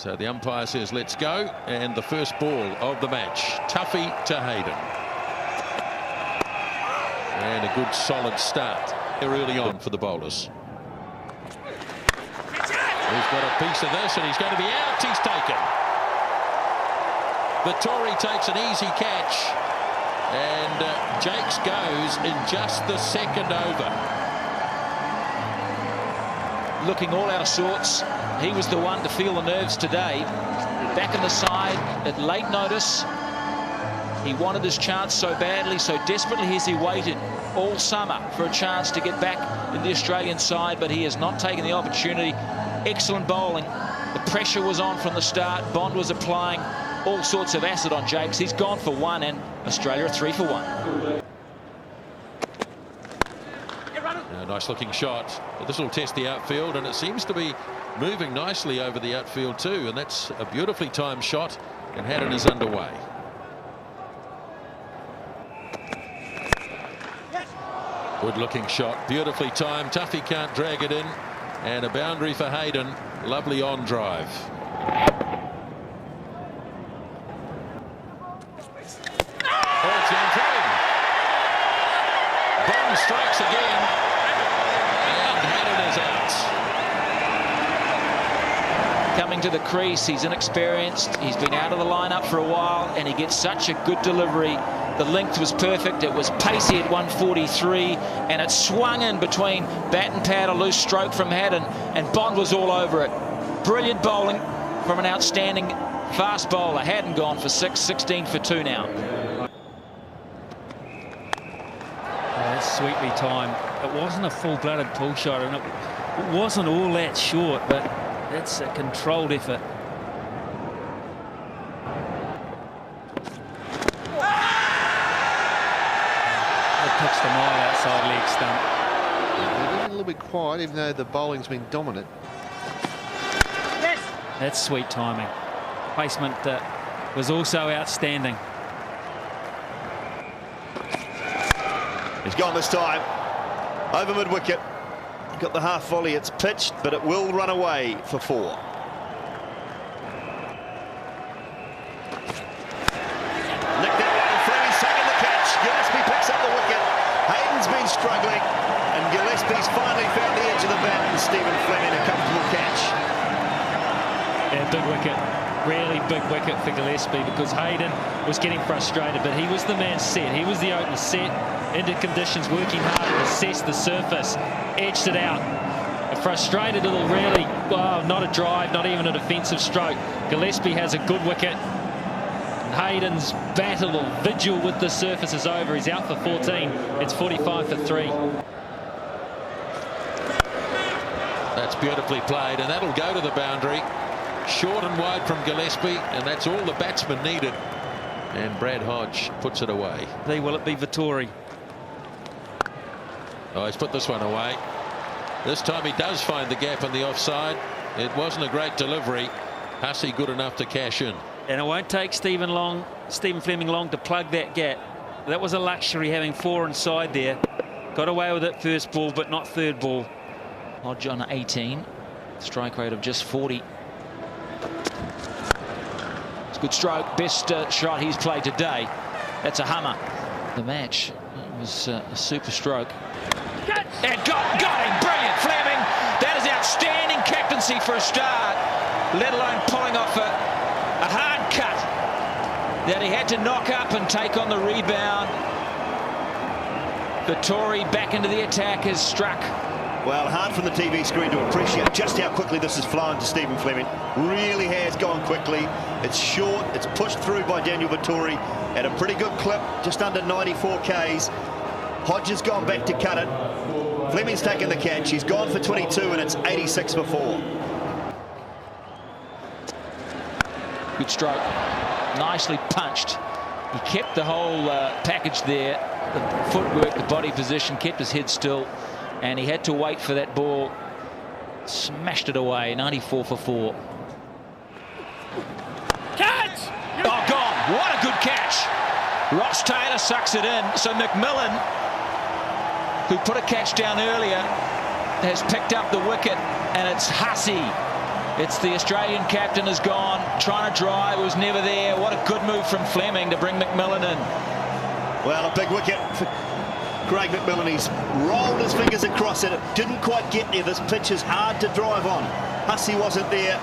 So the umpire says let's go, and the first ball of the match. Tuffy to Hayden. And a good solid start early on for the bowlers. He's got a piece of this and he's going to be out. He's taken. Vittori takes an easy catch, and Jakes goes in just the second over. Looking all out of sorts. He was the one to feel the nerves today. Back in the side at late notice. He wanted his chance so badly, so desperately has he waited all summer for a chance to get back in the Australian side, but he has not taken the opportunity. Excellent bowling. The pressure was on from the start. Bond was applying all sorts of acid on Jakes. He's gone for one, and Australia are 3 for 1. A nice looking shot. This will test the outfield, and it seems to be moving nicely over the outfield too, and that's a beautifully timed shot, and Haddon is underway. Good looking shot, beautifully timed. Tuffy can't drag it in, and a boundary for Hayden. Lovely on drive. Bond strikes again, and Haddon is out. Coming to the crease, he's inexperienced. He's been out of the lineup for a while, and he gets such a good delivery. The length was perfect. It was pacey at 143, and it swung in between bat and pad. A loose stroke from Haddon, and Bond was all over it. Brilliant bowling from an outstanding fast bowler. Haddon gone for 6, 16 for 2 now. That's sweetly timed. It wasn't a full-blooded pull shot, and it wasn't all that short, but it's a controlled effort. Pitched a mile outside leg stump. They've been a little bit quiet, even though the bowling's been dominant. That's sweet timing. Placement was also outstanding. He's gone this time. Over mid-wicket. Got the half volley. It's pitched, but it will run away for 4. Been struggling, and Gillespie's finally found the edge of the bat, and Stephen Fleming a comfortable catch. Yeah, big wicket, really big wicket for Gillespie, because Hayden was getting frustrated, but he was the man set. He was the opener set into conditions, working hard to assess the surface, edged it out. A frustrated little, really, well, not a drive, not even a defensive stroke. Gillespie has a good wicket. Hayden's battle or vigil with the surface is over. He's out for 14. It's 45 for 3. That's beautifully played, and that'll go to the boundary. Short and wide from Gillespie, and that's all the batsman needed. And Brad Hodge puts it away. Will it be Vittori? Oh, he's put this one away. This time he does find the gap on the offside. It wasn't a great delivery. Hussey good enough to cash in. And it won't take Stephen Fleming long to plug that gap. That was a luxury, having 4 inside there. Got away with it first ball, but not third ball. Hodge on 18. Strike rate of just 40. It's a good stroke. Best shot he's played today. That's a hammer. The match, it was a super stroke. And got him. Brilliant, Fleming. That is outstanding captaincy for a start, let alone pulling off a hard cut that he had to knock up and take on the rebound. Vittori back into the attack has struck. Well, hard from the TV screen to appreciate just how quickly this has flown to Stephen Fleming. Really has gone quickly. It's short. It's pushed through by Daniel Vittori at a pretty good clip, just under 94 Ks. Hodge has gone back to cut it. Fleming's taken the catch. He's gone for 22, and it's 86 for 4. Good stroke, nicely punched. He kept the whole package there, the footwork, the body position, kept his head still, and he had to wait for that ball. Smashed it away, 94 for 4. Catch! Oh, gone. What a good catch. Ross Taylor sucks it in. So McMillan, who put a catch down earlier, has picked up the wicket, and it's Hussey It's the Australian captain has gone, trying to drive, was never there. What a good move from Fleming to bring McMillan in. Well, a big wicket for Craig McMillan. He's rolled his fingers across it. It didn't quite get there. This pitch is hard to drive on. Hussey wasn't there.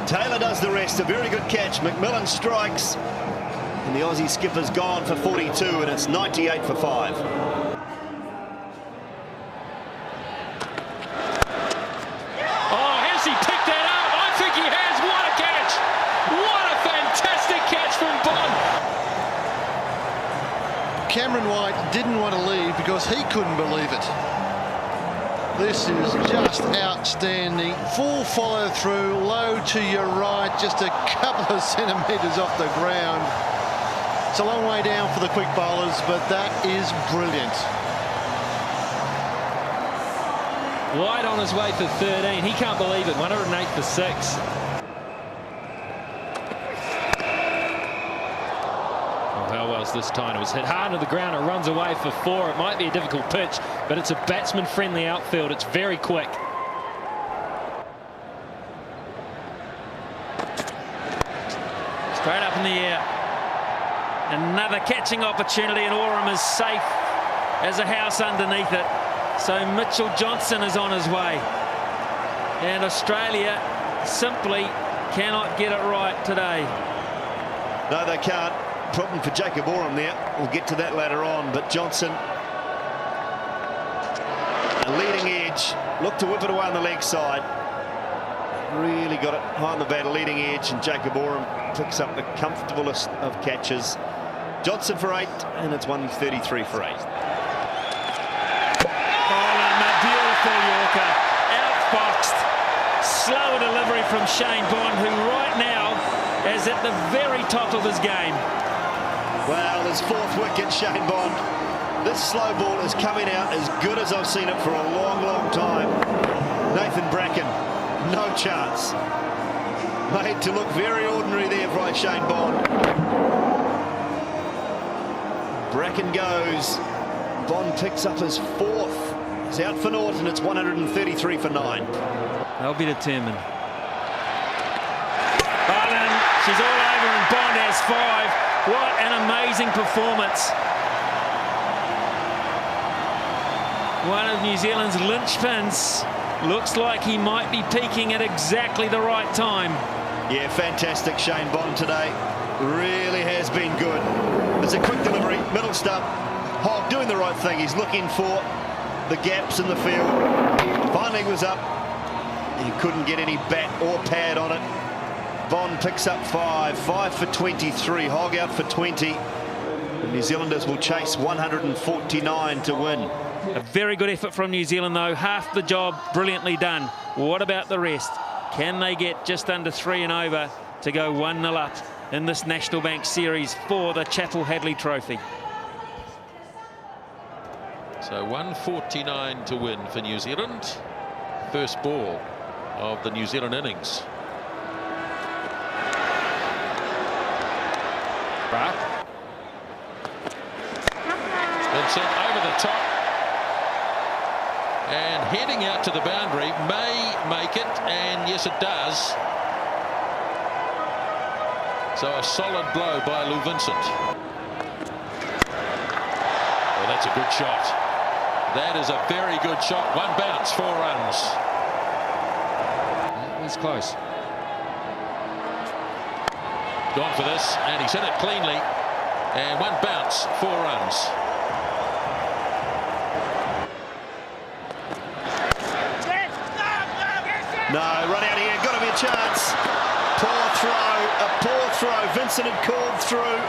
Taylor does the rest. A very good catch. McMillan strikes. And the Aussie skipper's gone for 42, and it's 98 for 5. Oh, has he picked that up? I think he has. What a catch! What a fantastic catch from Bond. Cameron White didn't want to leave because he couldn't believe it. This is just outstanding. Full follow through, low to your right, just a couple of centimetres off the ground. It's a long way down for the quick bowlers, but that is brilliant. White on his way for 13. He can't believe it. 108 for 6. How well's this time? It was hit hard to the ground. It runs away for 4. It might be a difficult pitch, but it's a batsman-friendly outfield. It's very quick. Straight up in the air. Another catching opportunity, and Oram is safe as a house underneath it. So Mitchell Johnson is on his way. And Australia simply cannot get it right today. No, they can't. Problem for Jacob Oram there. We'll get to that later on, but Johnson, a leading edge, looked to whip it away on the leg side. Really got it high on the bat, a leading edge, and Jacob Oram picks up the comfortablest of catches. Johnson for 8, and it's 133 for 8. Oh, a beautiful Yorker, outboxed. Slow delivery from Shane Bond, who right now is at the very top of his game. Well, his 4th wicket, Shane Bond. This slow ball is coming out as good as I've seen it for a long, long time. Nathan Bracken, no chance. Made to look very ordinary there by Shane Bond. Bracken goes. Bond picks up his 4th. He's out for naught, and it's 133 for 9. They'll be determined. Ireland, she's all over, and Bond has 5. What an amazing performance. One of New Zealand's linchpins. Looks like he might be peaking at exactly the right time. Yeah, fantastic Shane Bond today. Really has been good. There's a quick delivery, middle stump. Hogg doing the right thing. He's looking for the gaps in the field. Finally was up. He couldn't get any bat or pad on it. Bond picks up 5 for 23. Hogg out for 20. The New Zealanders will chase 149 to win. A very good effort from New Zealand, though. Half the job brilliantly done. What about the rest? Can they get just under 3 and over to go 1-0 up in this National Bank Series for the Chappell Hadley Trophy? So 149 to win for New Zealand. First ball of the New Zealand innings. Vincent over the top. And heading out to the boundary, may make it, and yes it does. So a solid blow by Lou Vincent. Well, that's a good shot. That is a very good shot. 1 bounce, 4 runs. That was close. Gone for this, and he's hit it cleanly. And 1 bounce, 4 runs. No, run out here, got to be a chance. Poor throw. Vincent had called through.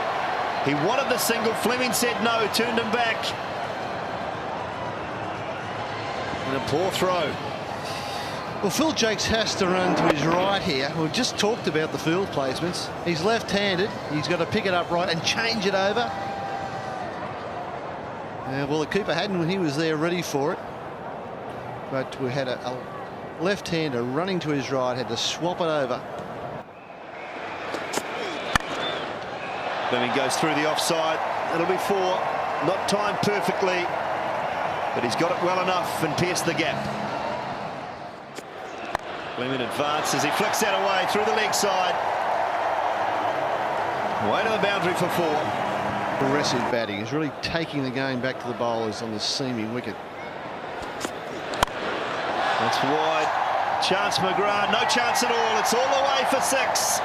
He wanted the single. Fleming said no, turned him back. And a poor throw. Well, Phil Jakes has to run to his right here. We've just talked about the field placements. He's left-handed. He's got to pick it up right and change it over. Well, the keeper hadn't when he was there ready for it. But we had a left-hander running to his right, had to swap it over. Fleming goes through the offside. It'll be 4. Not timed perfectly, but he's got it well enough and pierced the gap. Fleming advances, he flicks that away through the leg side. Way to the boundary for 4. Aggressive batting. He's really taking the game back to the bowlers on the seaming wicket. That's wide. Chance McGrath, no chance at all. It's all the way for 6.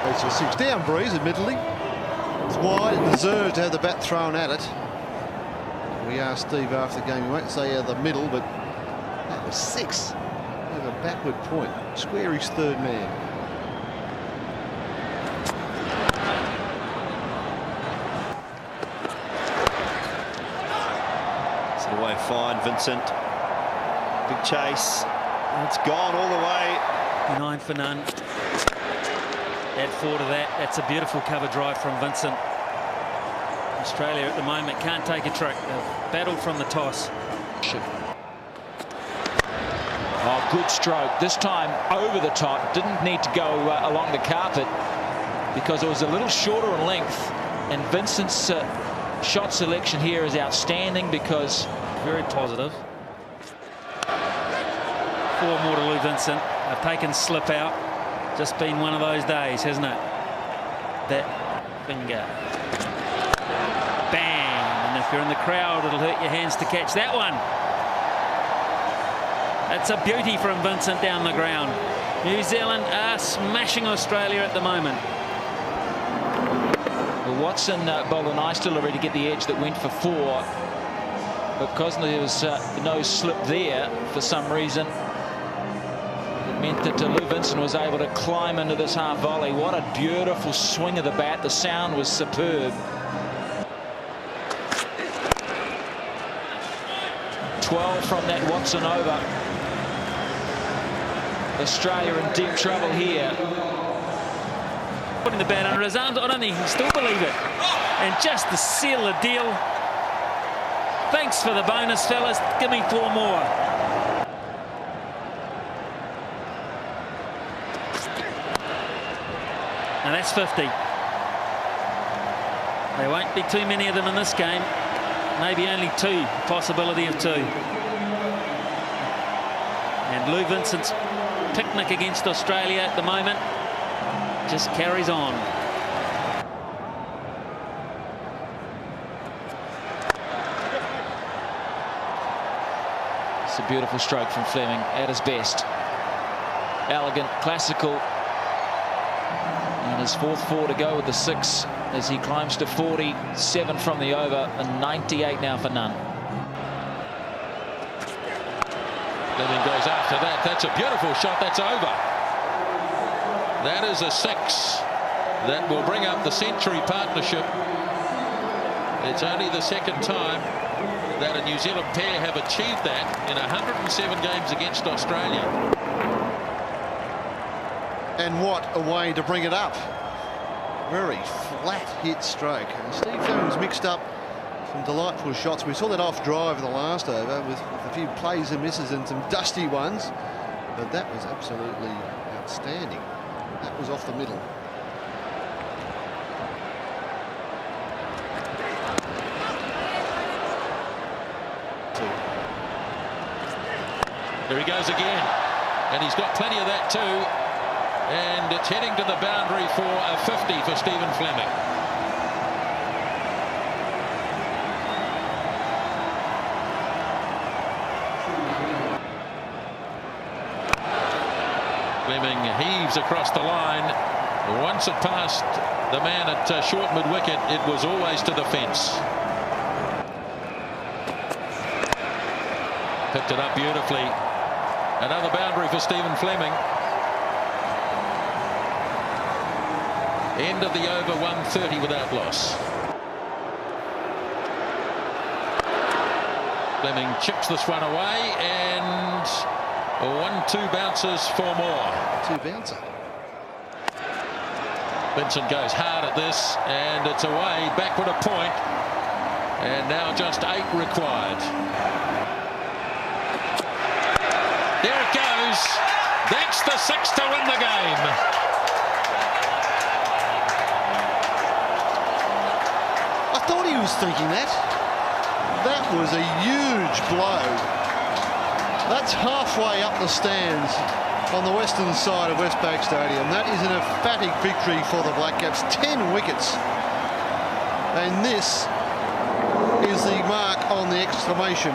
It's a 6. Down breeze, admittedly. It's wide. It deserves to have the bat thrown at it. We asked Steve after the game, he won't say the middle, but that was 6. With a backward point. Square his third man. It's away fine, Vincent. Big chase. It's gone all the way. 9 for none. Add 4 to that. That's a beautiful cover drive from Vincent. Australia at the moment can't take a trick. They've battled from the toss. Oh, good stroke. This time over the top. Didn't need to go along the carpet because it was a little shorter in length. And Vincent's shot selection here is outstanding because... Very positive. 4 more to Lou Vincent. They've taken slip out. Just been one of those days, hasn't it? That finger. Bang! And if you're in the crowd, it'll hurt your hands to catch that one. That's a beauty from Vincent down the ground. New Zealand are smashing Australia at the moment. Well, Watson bowled a nice delivery to get the edge that went for 4. But because there was no slip there for some reason, it meant that Lou Vincent was able to climb into this half volley. What a beautiful swing of the bat. The sound was superb. 12 from that Watson over. Australia in deep trouble here. Putting the bat under his arms, I don't think he can still believe it. And just to seal the deal, thanks for the bonus, fellas. Give me 4 more. And that's 50. There won't be too many of them in this game. Maybe only 2, possibility of 2. And Lou Vincent's picnic against Australia at the moment just carries on. It's a beautiful stroke from Fleming at his best. Elegant, classical. And his 4th 4 to go with the 6 as he climbs to 47 from the over and 98 now for none. Fleming goes after that. That's a beautiful shot. That's over. That is a 6 that will bring up the century partnership. It's only the 2nd time that a New Zealand pair have achieved that in 107 games against Australia. And what a way to bring it up. Very flat hit stroke. And Steve Fleming's mixed up some delightful shots. We saw that off drive in the last over with a few plays and misses and some dusty ones. But that was absolutely outstanding. That was off the middle. There he goes again. And he's got plenty of that too. And it's heading to the boundary for a 50 for Stephen Fleming. Fleming heaves across the line. Once it passed the man at short mid-wicket, it was always to the fence. Picked it up beautifully. Another boundary for Stephen Fleming. End of the over, 130 without loss. Fleming chips this one away and 1-2 bounces for more. 2 bouncer. Vincent goes hard at this and it's away, backward a point, and now just 8 required. There it goes. That's the 6 to win the game. I thought he was thinking that. That was a huge blow. That's halfway up the stands on the western side of Westpac Stadium. That is an emphatic victory for the Black Caps. 10 wickets. And this is the mark on the exclamation